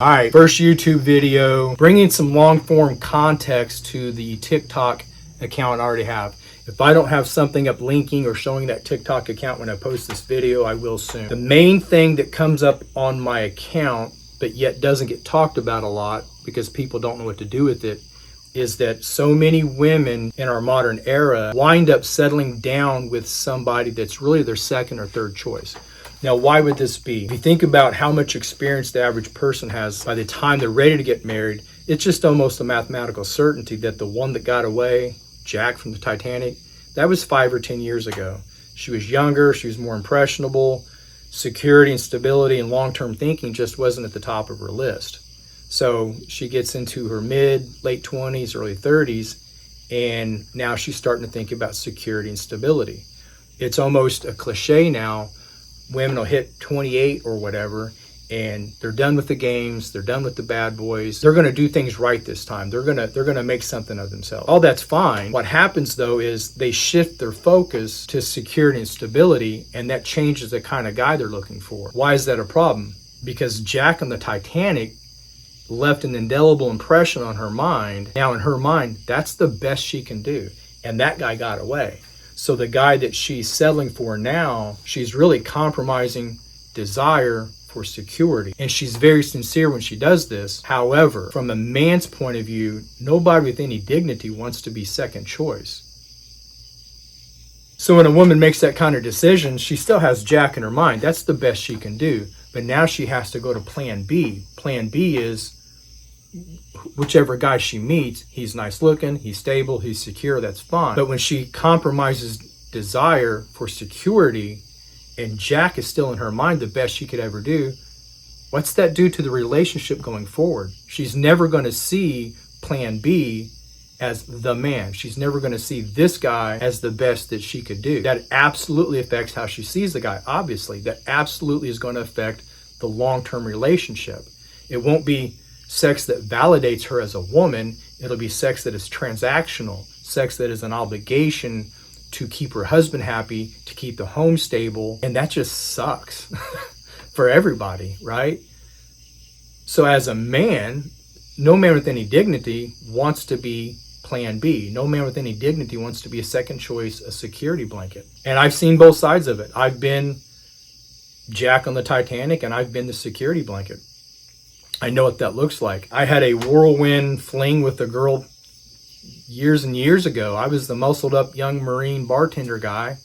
All right, first YouTube video, bringing some long form context to the TikTok account I already have. If I don't have something up linking or showing that TikTok account when I post this video, I will soon. The main thing that comes up on my account, but yet doesn't get talked about a lot because people don't know what to do with it, is that so many women in our modern era wind up settling down with somebody that's really their second or third choice. Now, why would this be? If you think about how much experience the average person has by the time they're ready to get married, it's just almost a mathematical certainty that the one that got away, Jack from the Titanic, that was 5 or 10 years ago. She was younger, she was more impressionable, security and stability and long-term thinking just wasn't at the top of her list. So she gets into her late 20s, early 30s, and now she's starting to think about security and stability. It's almost a cliche now. Women will hit 28 or whatever, and they're done with the games, they're done with the bad boys. They're gonna do things right this time. They're gonna make something of themselves. All that's fine. What happens though is they shift their focus to security and stability, and that changes the kind of guy they're looking for. Why is that a problem? Because Jack on the Titanic left an indelible impression on her mind. Now in her mind, that's the best she can do. And that guy got away. So the guy that she's settling for now, she's really compromising desire for security. And she's very sincere when she does this. However, from a man's point of view, nobody with any dignity wants to be second choice. So when a woman makes that kind of decision, she still has Jack in her mind. That's the best she can do. But now she has to go to plan B. Plan B is whichever guy she meets, he's nice looking, he's stable, he's secure, that's fine. But when she compromises desire for security and Jack is still in her mind the best she could ever do, what's that do to the relationship going forward? She's never going to see plan B as the man. She's never going to see this guy as the best that she could do. That absolutely affects how she sees the guy, obviously. That absolutely is going to affect the long-term relationship. It won't be sex that validates her as a woman. It'll be sex that is transactional, sex that is an obligation to keep her husband happy, to keep the home stable. And that just sucks for everybody, right? So as a man, no man with any dignity wants to be plan B. No man with any dignity wants to be a second choice, a security blanket. And I've seen both sides of it. I've been Jack on the Titanic and I've been the security blanket. I know what that looks like. I had a whirlwind fling with a girl years and years ago. I was the muscled up young Marine bartender guy.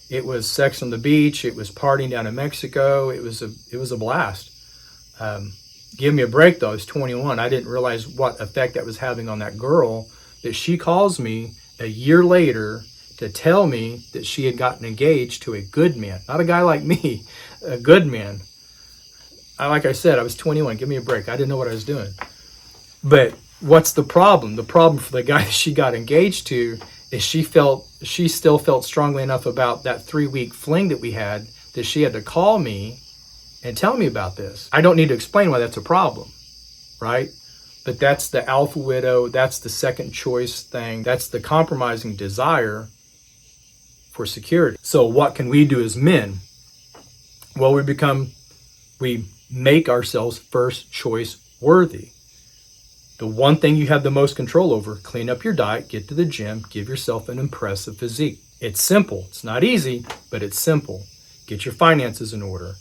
It was sex on the beach. It was partying down in Mexico. It was a blast. Give me a break though. I was 21. I didn't realize what effect that was having on that girl, that she calls me a year later to tell me that she had gotten engaged to a good man. Not a guy like me, a good man. Like I said, I was 21. Give me a break. I didn't know what I was doing. But what's the problem? The problem for the guy that she got engaged to is she still felt strongly enough about that 3-week fling that we had that she had to call me and tell me about this. I don't need to explain why that's a problem, right? But that's the alpha widow. That's the second choice thing. That's the compromising desire for security. So what can we do as men? Well, we make ourselves first choice worthy. The one thing you have the most control over: clean up your diet, get to the gym, give yourself an impressive physique. It's simple. It's not easy, but it's simple. Get your finances in order.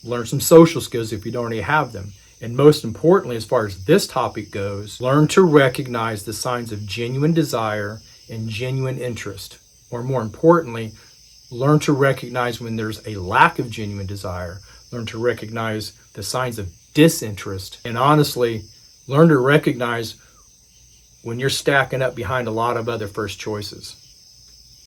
Learn some social skills if you don't already have them. And most importantly, as far as this topic goes, learn to recognize the signs of genuine desire and genuine interest. Or more importantly, learn to recognize when there's a lack of genuine desire. Learn to recognize the signs of disinterest. And honestly, learn to recognize when you're stacking up behind a lot of other first choices.